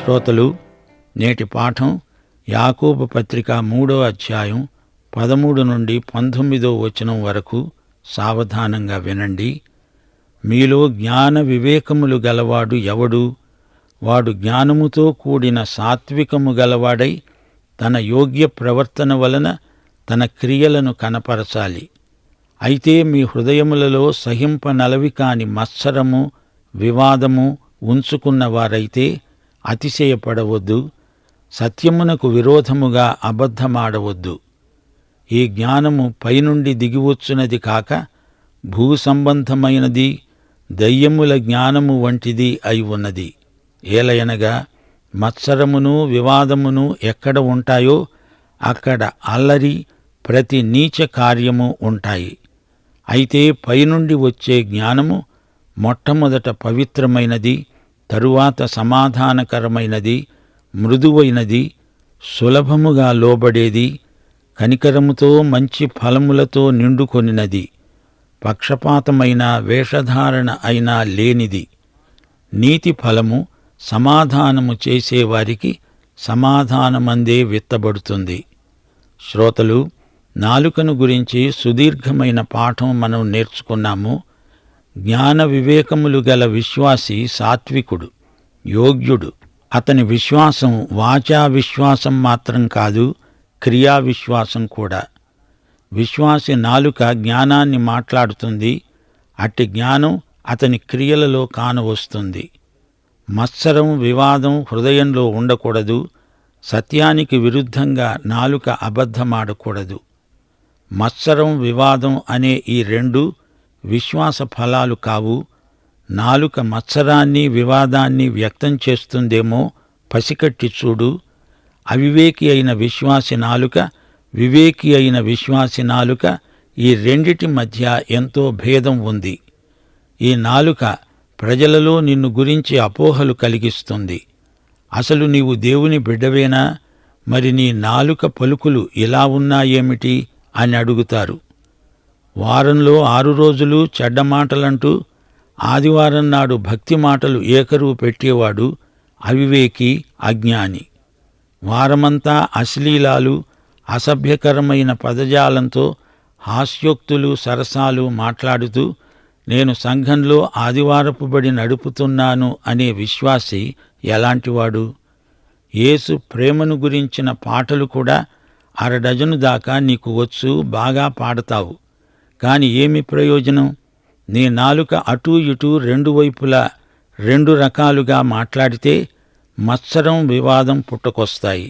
శ్రోతలు, నేటి పాఠం యాకోబు పత్రిక 3వ అధ్యాయం 13 నుండి 19వ వచనం వరకు సావధానంగా వినండి. మీలో జ్ఞాన వివేకములు గలవాడు ఎవడు? వాడు జ్ఞానముతో కూడిన సాత్వికము గలవాడై తన యోగ్య ప్రవర్తన వలన తన క్రియలను కనపరచాలి. అయితే మీ హృదయములలో సహింపనలవి కాని మత్సరము, వివాదము ఉంచుకున్నవారైతే అతిశయపడవద్దు. సత్యమునకు విరోధముగా అబద్ధమాడవద్దు. ఈ జ్ఞానము పైనుండి దిగివచ్చునది కాక భూసంబంధమైనది, దయ్యముల జ్ఞానము వంటిది అయి ఉన్నది. ఏలయనగా మత్సరమును వివాదమును ఎక్కడ ఉంటాయో అక్కడ అల్లరి, ప్రతి నీచ కార్యము ఉంటాయి. అయితే పైనుండి వచ్చే జ్ఞానము మొట్టమొదట పవిత్రమైనది, తరువాత సమాధానకరమైనది, మృదువైనది, సులభముగా లోబడేది, కనికరముతో మంచి ఫలములతో నిండుకొనినది, పక్షపాతమైన వేషధారణ అయినా లేనిది. నీతి ఫలము సమాధానము చేసేవారికి సమాధానమందే విత్తబడుతుంది. శ్రోతలు, నాలుకను గురించి సుదీర్ఘమైన పాఠం మనం నేర్చుకున్నాము. జ్ఞాన వివేకములు గల విశ్వాసి సాత్వికుడు, యోగ్యుడు. అతని విశ్వాసం వాచా విశ్వాసం మాత్రం కాదు, క్రియా విశ్వాసం కూడా. విశ్వాసి నాలుక జ్ఞానాన్ని మాట్లాడుతుంది. అట్టి జ్ఞానం అతని క్రియలలో కానవస్తుంది. మత్సరం, వివాదం హృదయంలో ఉండకూడదు. సత్యానికి విరుద్ధంగా నాలుక అబద్ధమాడకూడదు. మత్సరం, వివాదం అనే ఈ రెండు విశ్వాస ఫలాలు కావు. నాలుక మత్సరాన్ని, వివాదాన్ని వ్యక్తం చేస్తుందేమో పసికట్టి చూడు. అవివేకి అయిన విశ్వాసి నాలుక, వివేకి అయిన విశ్వాసి నాలుక, ఈ రెండిటి మధ్య ఎంతో భేదం ఉంది. ఈ నాలుక ప్రజలలో నిన్ను గురించి అపోహలు కలిగిస్తుంది. అసలు నీవు దేవుని బిడ్డవేనా? మరి నీ నాలుక పలుకులు ఇలా ఉన్నాయేమిటి అని అడుగుతారు. వారంలో 6 రోజులు చెడ్డ మాటలంటూ ఆదివారం నాడు భక్తి మాటలు ఏకరువు పెట్టేవాడు అవివేకి, అజ్ఞాని. వారమంతా అశ్లీలాలు, అసభ్యకరమైన పదజాలంతో హాస్యోక్తులు, సరసాలు మాట్లాడుతూ నేను సంఘంలో ఆదివారపు బడి నడుపుతున్నాను అనే విశ్వాసి ఎలాంటివాడు? యేసు ప్రేమను గురించిన పాటలు కూడా 6 డజను దాకా నీకు వచ్చు, బాగా పాడతావు. కాని ఏమి ప్రయోజనం? నీ నాలుక అటూ ఇటూ రెండు వైపులా 2 రకాలుగా మాట్లాడితే మత్సరం, వివాదం పుట్టుకొస్తాయి.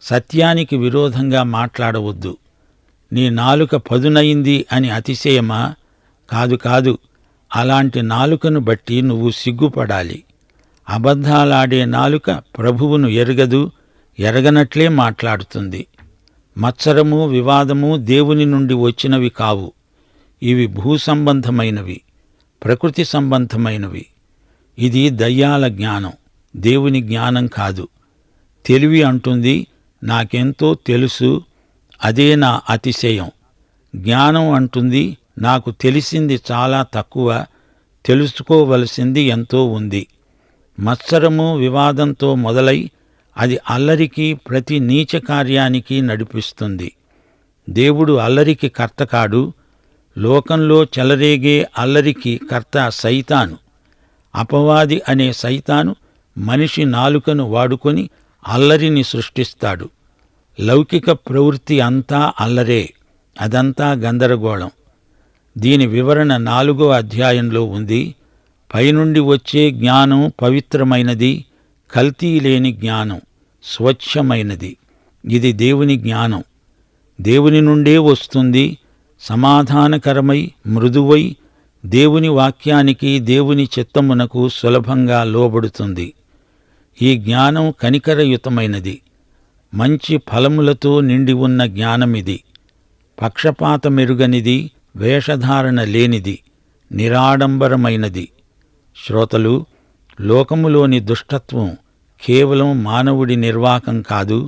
సత్యానికి విరోధంగా మాట్లాడవద్దు. నీ నాలుక పదునయింది అని అతిశయమా? కాదు కాదు. అలాంటి నాలుకను బట్టి నువ్వు సిగ్గుపడాలి. అబద్ధాలాడే నాలుక ప్రభువును ఎరగదు, ఎరగనట్లే మాట్లాడుతుంది. మత్సరము, వివాదము దేవుని నుండి వచ్చినవి కావు. ఇవి భూసంబంధమైనవి, ప్రకృతి సంబంధమైనవి. ఇది దయ్యాల జ్ఞానం, దేవుని జ్ఞానం కాదు. తెలివి అంటుంది, నాకెంతో తెలుసు, అదే నా అతిశయం. జ్ఞానం అంటుంది, నాకు తెలిసింది చాలా తక్కువ, తెలుసుకోవలసింది ఎంతో ఉంది. మత్సరము, వివాదంతో మొదలై అది అల్లరికి, ప్రతి నీచ కార్యానికి నడిపిస్తుంది. దేవుడు అల్లరికి కర్త కాడు. లోకంలో చెలరేగే అల్లరికి కర్త సైతాను. అపవాది అనే సైతాను మనిషి నాలుకను వాడుకొని అల్లరిని సృష్టిస్తాడు. లౌకిక ప్రవృత్తి అంతా అల్లరే, అదంతా గందరగోళం. దీని వివరణ 4వ అధ్యాయంలో ఉంది. పైనుండి వచ్చే జ్ఞానం పవిత్రమైనది, కల్తీ లేని జ్ఞానం, స్వచ్ఛమైనది. ఇది దేవుని జ్ఞానం. దేవుని నుండే వస్తుంది. సమాధానకరమై, మృదువై, దేవుని వాక్యానికి, దేవుని చిత్తమునకు సులభంగా లోబడుతుంది. ఈ జ్ఞానం కనికరయుతమైనది, మంచి ఫలములతో నిండి ఉన్న జ్ఞానమిది. పక్షపాతమెరుగనిది, వేషధారణ లేనిది, నిరాడంబరమైనది. శ్రోతలు, లోకములోని దుష్టత్వం కేవలం మానవుడి నిర్వాకం కాదు,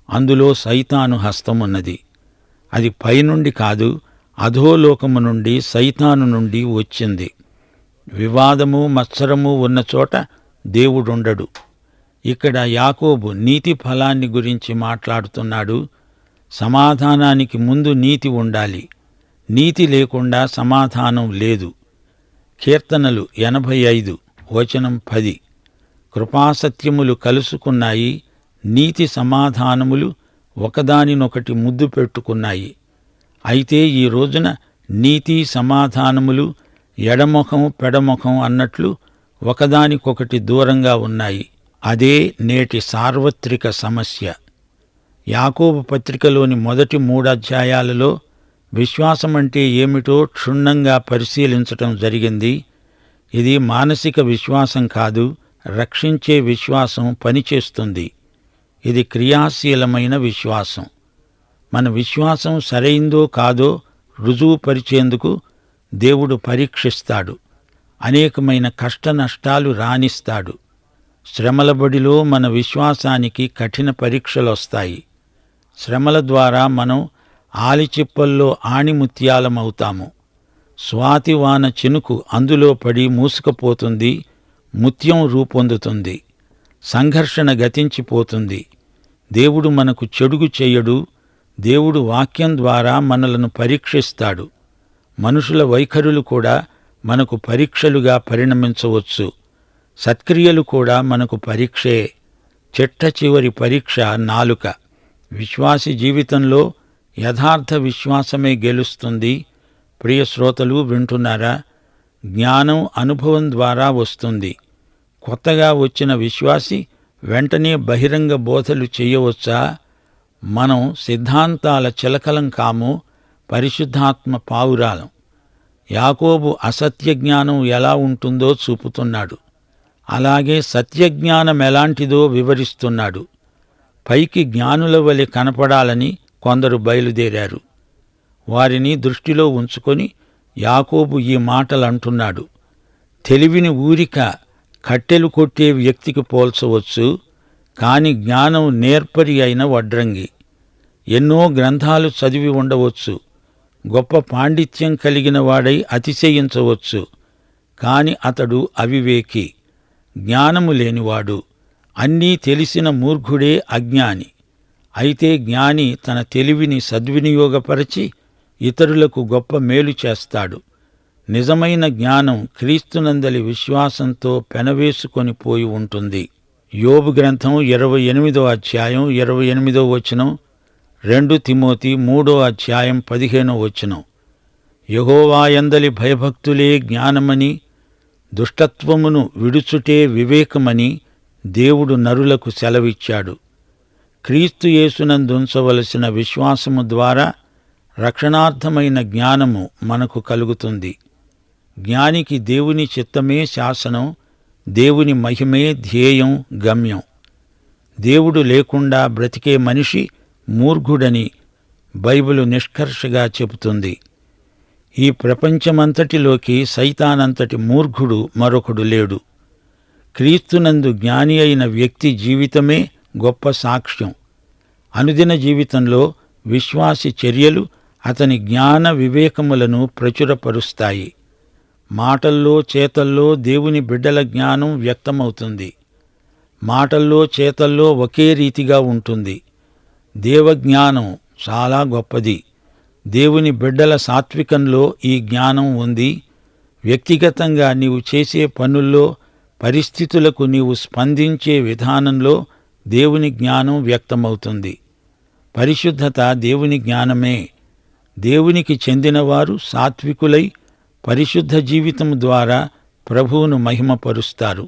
అందులో సైతాను హస్తమున్నది. అది పైనుండి కాదు, అధోలోకము నుండి, సైతాను నుండి వచ్చింది. వివాదము, మత్సరము ఉన్న చోట దేవుడుండడు. ఇక్కడ యాకోబు నీతి ఫలాన్ని గురించి మాట్లాడుతున్నాడు. సమాధానానికి ముందు నీతి ఉండాలి. నీతి లేకుండా సమాధానం లేదు. కీర్తనలు 85 వచనం 10. కృపాసత్యములు కలుసుకున్నాయి, నీతి సమాధానములు ఒకదానినొకటి ముద్దు పెట్టుకున్నాయి. అయితే ఈ రోజున నీతి సమాధానములు ఎడముఖం పెడముఖం అన్నట్లు ఒకదానికొకటి దూరంగా ఉన్నాయి. అదే నేటి సార్వత్రిక సమస్య. యాకోబు పత్రికలోని మొదటి 3 అధ్యాయాలలో విశ్వాసమంటే ఏమిటో క్షుణ్ణంగా పరిశీలించటం జరిగింది. ఇది మానసిక విశ్వాసం కాదు, రక్షించే విశ్వాసం పనిచేస్తుంది. ఇది క్రియాశీలమైన విశ్వాసం. మన విశ్వాసం సరైందో కాదో రుజువుపరిచేందుకు దేవుడు పరీక్షిస్తాడు. అనేకమైన కష్ట నష్టాలు రానిస్తాడు. శ్రమల బడిలో మన విశ్వాసానికి కఠిన పరీక్షలొస్తాయి. శ్రమల ద్వారా మనం ఆలిచిప్పల్లో ఆణిముత్యాలమవుతాము. స్వాతివాన చినుకు అందులో పడి మూసుకుపోతుంది, ముత్యం రూపొందుతుంది. సంఘర్షణ గతించిపోతుంది. దేవుడు మనకు చెడుగు చెయ్యడు. దేవుడు వాక్యం ద్వారా మనలను పరీక్షిస్తాడు. మనుషుల వైఖరులు కూడా మనకు పరీక్షలుగా పరిణమించవచ్చు. సత్క్రియలు కూడా మనకు పరీక్షే. చిట్ట చివరి పరీక్ష నాలుక. విశ్వాసి జీవితంలో యథార్థ విశ్వాసమే గెలుస్తుంది. ప్రియ శ్రోతలు వింటున్నారా? జ్ఞానం అనుభవం ద్వారా వస్తుంది. కొత్తగా వచ్చిన విశ్వాసి వెంటనే బహిరంగ బోధలు చేయవచ్చా? మనం సిద్ధాంతాల చిలకలం కాము, పరిశుద్ధాత్మ పావురాలం. యాకోబు అసత్య జ్ఞానం ఎలా ఉంటుందో చూపుతున్నాడు. అలాగే సత్యజ్ఞానం ఎలాంటిదో వివరిస్తున్నాడు. పైకి జ్ఞానుల వలె కనపడాలని కొందరు బయలుదేరారు. వారిని దృష్టిలో ఉంచుకొని యాకోబు ఈ మాటలంటున్నాడు. తెలివిని ఊరిక కట్టెలు కొట్టే వ్యక్తికి పోల్చవచ్చు, కాని జ్ఞానం నేర్పరి అయిన వడ్రంగి. ఎన్నో గ్రంథాలు చదివి ఉండవచ్చు, గొప్ప పాండిత్యం కలిగిన వాడై అతిశయించవచ్చు, కాని అతడు అవివేకి, జ్ఞానము లేనివాడు. అన్నీ తెలిసిన మూర్ఖుడే అజ్ఞాని. అయితే జ్ఞాని తన తెలివిని సద్వినియోగపరచి ఇతరులకు గొప్ప మేలు చేస్తాడు. నిజమైన జ్ఞానం క్రీస్తునందలి విశ్వాసంతో పెనవేసుకొని పోయి ఉంటుంది. యోబు గ్రంథం 28వ అధ్యాయం 28వ వచనం, 2 తిమోతి 3వ అధ్యాయం 15వ వచనం. యెహోవా యందలి భయభక్తులే జ్ఞానమని, దుష్టత్వమును విడుచుటే వివేకమని దేవుడు నరులకు సెలవిచ్చాడు. క్రీస్తు యేసునందుంచవలసిన విశ్వాసము ద్వారా రక్షణార్థమైన జ్ఞానము మనకు కలుగుతుంది. జ్ఞానికి దేవుని చిత్తమే శాసనం, దేవుని మహిమే ధ్యేయం, గమ్యం. దేవుడు లేకుండా బ్రతికే మనిషి మూర్ఖుడని బైబిలు నిష్కర్షగా చెబుతుంది. ఈ ప్రపంచమంతటిలోకి సైతానంతటి మూర్ఖుడు మరొకడు లేడు. క్రీస్తునందు జ్ఞాని అయిన వ్యక్తి జీవితమే గొప్ప సాక్ష్యం. అనుదిన జీవితంలో విశ్వాసి చర్యలు అతని జ్ఞాన వివేకములను ప్రచురపరుస్తాయి. మాటల్లో చేతల్లో దేవుని బిడ్డల జ్ఞానం వ్యక్తమవుతుంది. మాటల్లో చేతల్లో ఒకే రీతిగా ఉంటుంది. దేవజ్ఞానం చాలా గొప్పది. దేవుని బిడ్డల సాత్వికంలో ఈ జ్ఞానం ఉంది. వ్యక్తిగతంగా నీవు చేసే పనుల్లో, పరిస్థితులకు నీవు స్పందించే విధానంలో దేవుని జ్ఞానం వ్యక్తమవుతుంది. పరిశుద్ధత దేవుని జ్ఞానమే. దేవునికి చెందినవారు సాత్వికులై పరిశుద్ధ జీవితం ద్వారా ప్రభువును మహిమపరుస్తారు.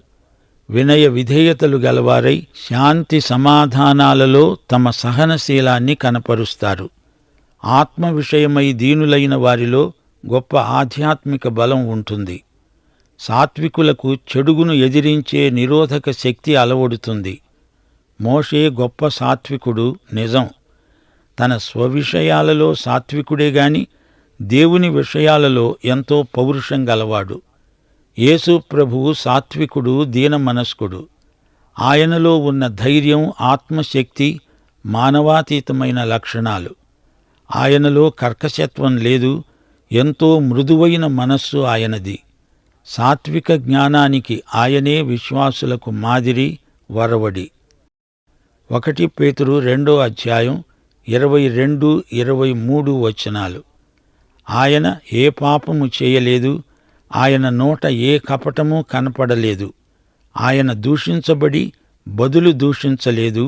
వినయ విధేయతలు గలవారై శాంతి సమాధానాలలో తమ సహనశీలాన్ని కనపరుస్తారు. ఆత్మ విషయమై దీనులైన వారిలో గొప్ప ఆధ్యాత్మిక బలం ఉంటుంది. సాత్వికులకు చెడుగును ఎదిరించే నిరోధక శక్తి అలవడుతుంది. మోషే గొప్ప సాత్వికుడు, నిజం. తన స్వవిషయాలలో సాత్వికుడే గాని దేవుని విషయాలలో ఎంతో పౌరుషం గలవాడు. యేసు ప్రభువు సాత్వికుడు, దీనమనస్కుడు. ఆయనలో ఉన్న ధైర్యం, ఆత్మశక్తి మానవాతీతమైన లక్షణాలు. ఆయనలో కర్కశత్వం లేదు. ఎంతో మృదువైన మనస్సు ఆయనది. సాత్విక జ్ఞానానికి ఆయనే విశ్వాసులకు మాదిరి, వరవడి. 1 పేతురు 2:22-23 వచనాలు. ఆయన ఏ పాపము చేయలేదు, ఆయన నోట ఏ కపటమూ కనపడలేదు. ఆయన దూషించబడి బదులు దూషించలేదు,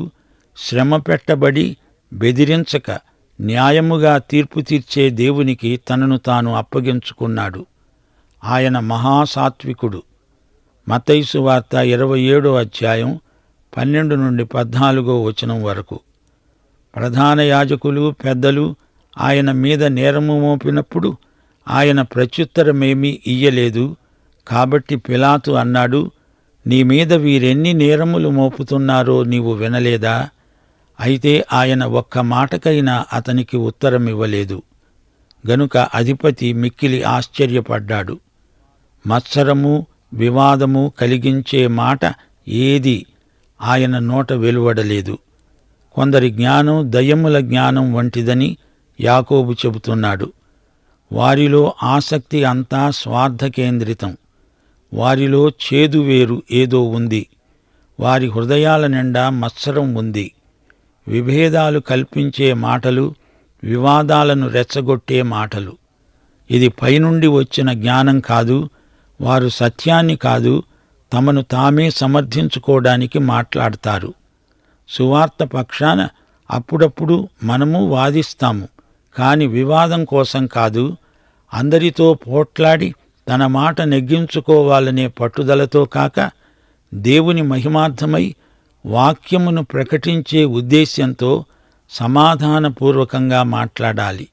శ్రమ పెట్టబడి బెదిరించక న్యాయముగా తీర్పు తీర్చే దేవునికి తనను తాను అప్పగించుకున్నాడు. ఆయన మహాసాత్వికుడు. మత్తయి సువార్త 27:12-14 వచనం వరకు. ప్రధాన యాజకులు, పెద్దలు ఆయన మీద నేరము మోపినప్పుడు ఆయన ప్రత్యుత్తరమేమీ ఇయ్యలేదు. కాబట్టి పిలాతు అన్నాడు, నీ మీద వీరెన్ని నేరములు మోపుతున్నారో నీవు వినలేదా? అయితే ఆయన ఒక్క మాటకైనా అతనికి ఉత్తరమివ్వలేదు. గనుక అధిపతి మిక్కిలి ఆశ్చర్యపడ్డాడు. మత్సరము, వివాదము కలిగించే మాట ఏదీ ఆయన నోట వెలువడలేదు. కొందరి జ్ఞానం దయ్యముల జ్ఞానం వంటిదని యాకోబు చెబుతున్నాడు. వారిలో ఆసక్తి అంతా స్వార్థకేంద్రితం. వారిలో చేదు వేరు ఏదో ఉంది. వారి హృదయాల నిండా మత్సరం ఉంది. విభేదాలు కల్పించే మాటలు, వివాదాలను రెచ్చగొట్టే మాటలు. ఇది పైనుండి వచ్చిన జ్ఞానం కాదు. వారు సత్యాన్ని కాదు, తమను తామే సమర్థించుకోవడానికి మాట్లాడతారు. సువార్త పక్షాన అప్పుడప్పుడు మనము వాదిస్తాము, కాని వివాదం కోసం కాదు. అందరితో పోట్లాడి తన మాట నెగ్గించుకోవాలనే పట్టుదలతో కాక, దేవుని మహిమార్థమై వాక్యమును ప్రకటించే ఉద్దేశ్యంతో సమాధానపూర్వకంగా మాట్లాడాలి.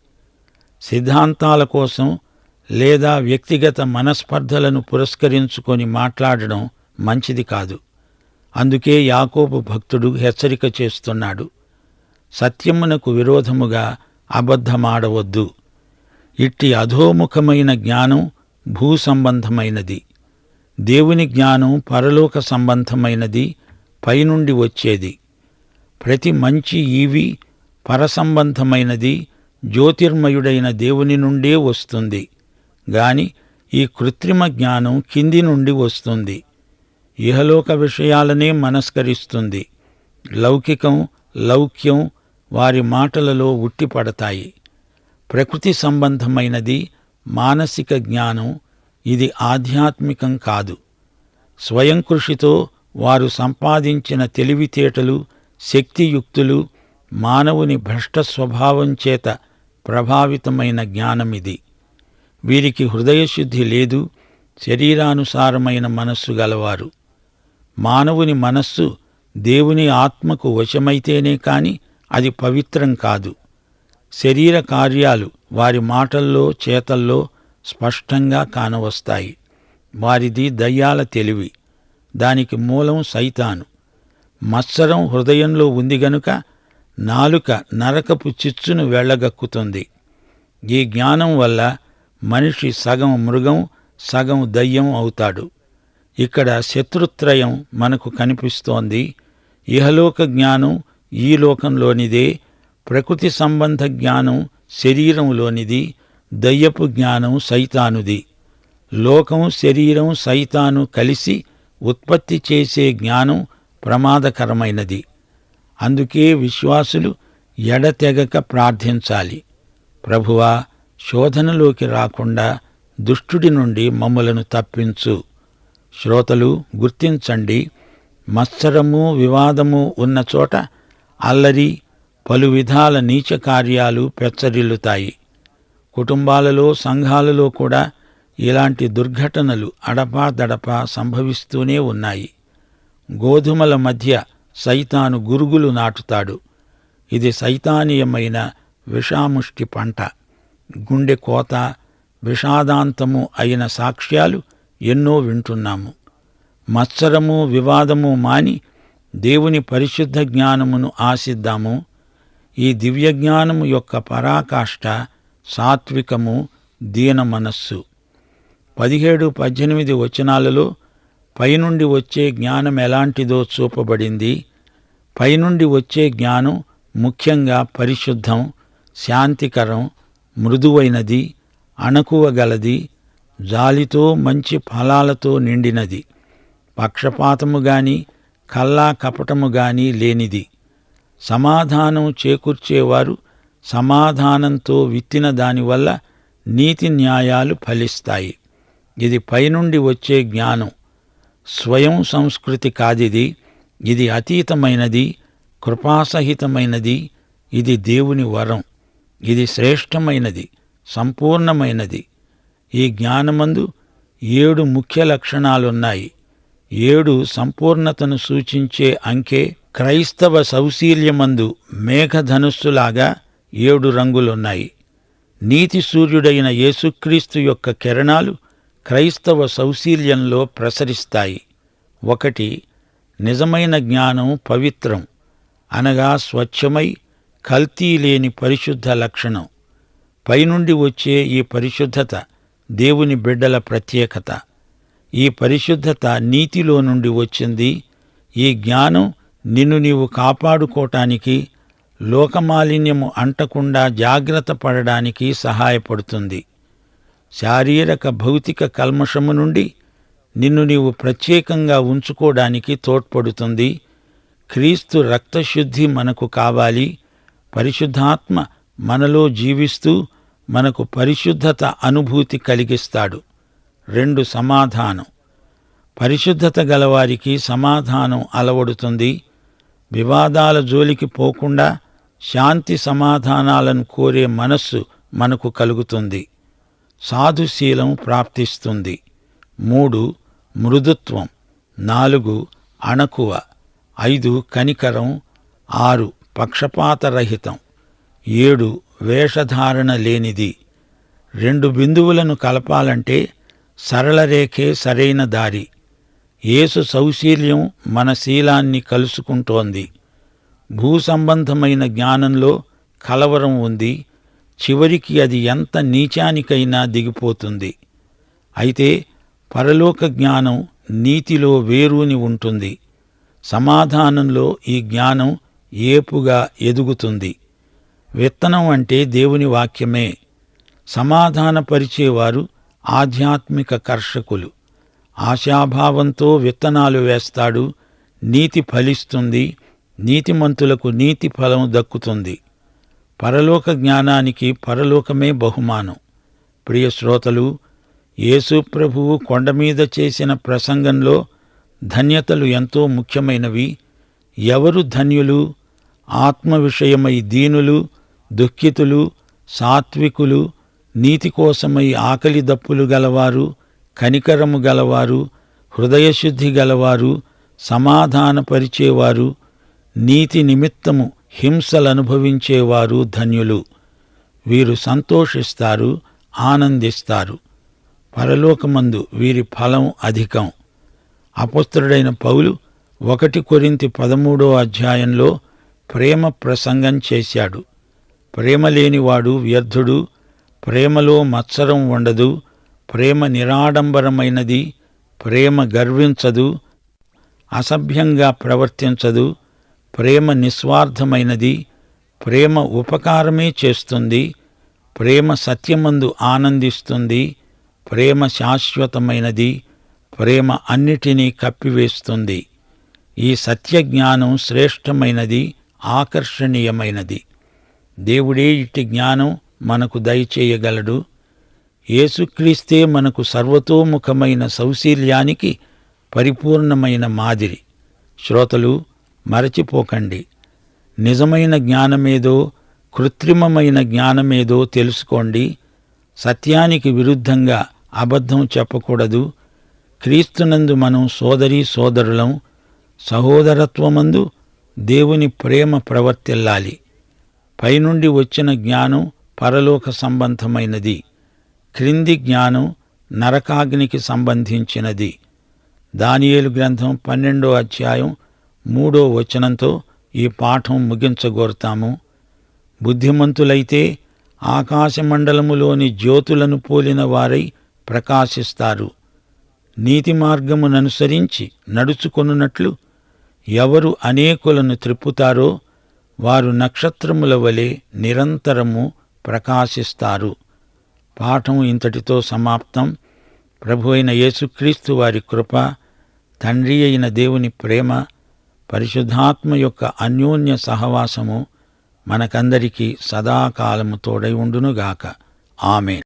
సిద్ధాంతాల కోసం లేదా వ్యక్తిగత మనస్పర్ధలను పురస్కరించుకొని మాట్లాడడం మంచిది కాదు. అందుకే యాకోబు భక్తుడు హెచ్చరిక చేస్తున్నాడు, సత్యమునకు విరోధముగా అబద్ధమాడవద్దు. ఇట్టి అధోముఖమైన జ్ఞానం భూసంబంధమైనది. దేవుని జ్ఞానం పరలోక సంబంధమైనది, పైనుండి వచ్చేది. ప్రతి మంచి ఈవి పరసంబంధమైనది, జ్యోతిర్మయుడైన దేవుని నుండే వస్తుంది గాని ఈ కృత్రిమ జ్ఞానం కింది నుండి వస్తుంది. ఇహలోక విషయాలనే మనస్కరిస్తుంది. లౌకికం, లౌక్యం వారి మాటలలో ఉట్టిపడతాయి. ప్రకృతి సంబంధమైనది మానసిక జ్ఞానం, ఇది ఆధ్యాత్మికం కాదు. స్వయం కృషితో వారు సంపాదించిన తెలివితేటలు, శక్తియుక్తులు మానవుని భ్రష్ట స్వభావం చేత ప్రభావితమైన జ్ఞానమిది. వీరికి హృదయశుద్ధి లేదు, శరీరానుసారమైన మనస్సు గలవారు. మానవుని మనస్సు దేవుని ఆత్మకు వశమైతేనే కాని అది పవిత్రం కాదు. శరీర కార్యాలు వారి మాటల్లో, చేతల్లో స్పష్టంగా కానవస్తాయి. వారిది దయ్యాల తెలివి. దానికి మూలం సైతాను. మత్సరం హృదయంలో ఉంది గనుక నాలుక నరకపు చిచ్చును వెళ్ళగక్కుతుంది. ఈ జ్ఞానం వల్ల మనిషి సగం మృగం, సగం దయ్యం అవుతాడు. ఇక్కడ శత్రుత్రయం మనకు కనిపిస్తోంది. ఇహలోక జ్ఞానం ఈ లోకంలోనిదే, ప్రకృతి సంబంధ జ్ఞానం శరీరంలోనిది, దయ్యపు జ్ఞానం సైతానుది. లోకం, శరీరం, సైతాను కలిసి ఉత్పత్తి చేసే జ్ఞానం ప్రమాదకరమైనది. అందుకే విశ్వాసులు ఎడతెగక ప్రార్థించాలి, ప్రభువా, శోధనలోకి రాకుండా దుష్టుడి నుండి మమ్ములను తప్పించు. శ్రోతలు గుర్తించండి, మత్సరము, వివాదము ఉన్న చోట అల్లరి, పలు విధాల నీచ కార్యాలు పెచ్చరిల్లుతాయి. కుటుంబాలలో, సంఘాలలో కూడా ఇలాంటి దుర్ఘటనలు అడపాదడపా సంభవిస్తూనే ఉన్నాయి. గోధుమల మధ్య సైతాను గురుగులు నాటుతాడు. ఇది సైతానీయమైన విషాముష్టి పంట. గుండె కోత, విషాదాంతము అయిన సాక్ష్యాలు ఎన్నో వింటున్నాము. మత్సరము, వివాదము మాని దేవుని పరిశుద్ధ జ్ఞానమును ఆశిద్దాము. ఈ దివ్యజ్ఞానము యొక్క పరాకాష్ఠ సాత్వికము, దీన మనస్సు. 17-18 వచనాలలో పైనుండి వచ్చే జ్ఞానం ఎలాంటిదో చూపబడింది. పైనుండి వచ్చే జ్ఞానం ముఖ్యంగా పరిశుద్ధం, శాంతికరం, మృదువైనది, అణకువగలది, జాలితో మంచి ఫలాలతో నిండినది. పక్షపాతము గాని, కల్లా కపటము గాని లేనిది. సమాధానం చేకూర్చేవారు సమాధానంతో విత్తిన దానివల్ల నీతి న్యాయాలు ఫలిస్తాయి. ఇది పైనుండి వచ్చే జ్ఞానం. స్వయం సంస్కృతి కాదిది. ఇది అతీతమైనది, కృపాసహితమైనది. ఇది దేవుని వరం. ఇది శ్రేష్టమైనది, సంపూర్ణమైనది. ఈ జ్ఞానమందు 7 ముఖ్య లక్షణాలున్నాయి. 7 సంపూర్ణతను సూచించే అంకె. క్రైస్తవ సౌశీల్యమందు మేఘధనుస్సులాగా 7 రంగులున్నాయి. నీతి సూర్యుడైన యేసుక్రీస్తు యొక్క కిరణాలు క్రైస్తవ సౌశీల్యంలో ప్రసరిస్తాయి. 1. నిజమైన జ్ఞానం పవిత్రం, అనగా స్వచ్ఛమై కల్తీ లేని పరిశుద్ధ లక్షణం. పైనుండి వచ్చే ఈ పరిశుద్ధత దేవుని బిడ్డల ప్రత్యేకత. ఈ పరిశుద్ధత నీతిలో నుండి వచ్చింది. ఈ జ్ఞానం నిన్ను నీవు కాపాడుకోటానికి, లోకమాలిన్యము అంటకుండా జాగ్రత్త పడడానికి సహాయపడుతుంది. శారీరక భౌతిక కల్మషము నుండి నిన్ను నీవు ప్రత్యేకంగా ఉంచుకోవడానికి తోడ్పడుతుంది. క్రీస్తు రక్తశుద్ధి మనకు కావాలి. పరిశుద్ధాత్మ మనలో జీవిస్తూ మనకు పరిశుద్ధత అనుభూతి కలిగిస్తాడు. 2. సమాధానం. పరిశుద్ధత గలవారికి సమాధానం అలవడుతుంది. వివాదాల జోలికి పోకుండా శాంతి సమాధానాలను కోరే మనస్సు మనకు కలుగుతుంది. సాధుశీలం ప్రాప్తిస్తుంది. 3. మృదుత్వం. 4. అణకువ. 5. కనికరం. 6. పక్షపాతరహితం. 7. వేషధారణ లేనిది. 2 బిందువులను కలపాలంటే సరళ రేఖే సరైన దారి. యేసు సౌశీల్యం మన శీలాన్ని కలుసుకుంటోంది. భూసంబంధమైన జ్ఞానంలో కలవరం ఉంది. చివరికి అది ఎంత నీచానికైనా దిగిపోతుంది. అయితే పరలోక జ్ఞానం నీతిలో వేరూని ఉంటుంది. సమాధానంలో ఈ జ్ఞానం ఏపుగా ఎదుగుతుంది. విత్తనం అంటే దేవుని వాక్యమే. సమాధానపరిచేవారు ఆధ్యాత్మిక కర్షకులు. ఆశాభావంతో విత్తనాలు వేస్తాడు. నీతి ఫలిస్తుంది. నీతిమంతులకు నీతి ఫలం దక్కుతుంది. పరలోక జ్ఞానానికి పరలోకమే బహుమానం. ప్రియ శ్రోతలు, యేసు ప్రభువు కొండమీద చేసిన ప్రసంగంలో ధన్యతలు ఎంతో ముఖ్యమైనవి. ఎవరు ధన్యులు? ఆత్మ విషయమై దీనులు, దుఃఖితులు, సాత్వికులు, నీతి కోసమై ఆకలి దప్పులు గలవారు, కనికరము గలవారు, హృదయశుద్ధి గలవారు, సమాధానపరిచేవారు, నీతి నిమిత్తము హింసలనుభవించేవారు ధన్యులు. వీరు సంతోషిస్తారు, ఆనందిస్తారు. పరలోకమందు వీరి ఫలం అధికం. అపొస్తలుడైన పౌలు 1 కొరింథీ 13వ అధ్యాయంలో ప్రేమ ప్రసంగం చేశాడు. ప్రేమ లేనివాడు వ్యర్థుడు. ప్రేమలో మత్సరం ఉండదు. ప్రేమ నిరాడంబరమైనది. ప్రేమ గర్వించదు, అసభ్యంగా ప్రవర్తించదు. ప్రేమ నిస్వార్థమైనది. ప్రేమ ఉపకారమే చేస్తుంది. ప్రేమ సత్యమందు ఆనందిస్తుంది. ప్రేమ శాశ్వతమైనది. ప్రేమ అన్నిటినీ కప్పివేస్తుంది. ఈ సత్యజ్ఞానం శ్రేష్టమైనది, ఆకర్షణీయమైనది. దేవుడే ఇట్టి జ్ఞానం మనకు దయచేయగలడు. యేసుక్రీస్తే మనకు సర్వతోముఖమైన సౌశీల్యానికి పరిపూర్ణమైన మాదిరి. శ్రోతలు, మరచిపోకండి. నిజమైన జ్ఞానమేదో, కృత్రిమమైన జ్ఞానమేదో తెలుసుకోండి. సత్యానికి విరుద్ధంగా అబద్ధం చెప్పకూడదు. క్రీస్తునందు మనం సోదరీ సోదరులం. సహోదరత్వమందు దేవుని ప్రేమ ప్రవర్తిల్లాలి. పైనుండి వచ్చిన జ్ఞానం పరలోక సంబంధమైనది. క్రింది జ్ఞానం నరకాగ్నికి సంబంధించినది. దానియేలు గ్రంథం 12వ అధ్యాయం 3వ వచనంతో ఈ పాఠం ముగించగోరుతాము. బుద్ధిమంతులైతే ఆకాశమండలములోని జ్యోతులను పోలిన వారై ప్రకాశిస్తారు. నీతి మార్గముననుసరించి నడుచుకొనున్నట్లు ఎవరు అనేకులను త్రిప్పుతారో వారు నక్షత్రముల వలె నిరంతరము ప్రకాశిస్తారు. పాఠం ఇంతటితో సమాప్తం. ప్రభు అయిన యేసుక్రీస్తు వారి కృప, తండ్రి అయిన దేవుని ప్రేమ, పరిశుద్ధాత్మ యొక్క అన్యోన్య సహవాసము మనకందరికీ సదాకాలము తోడై ఉండునుగాక. ఆమేన్.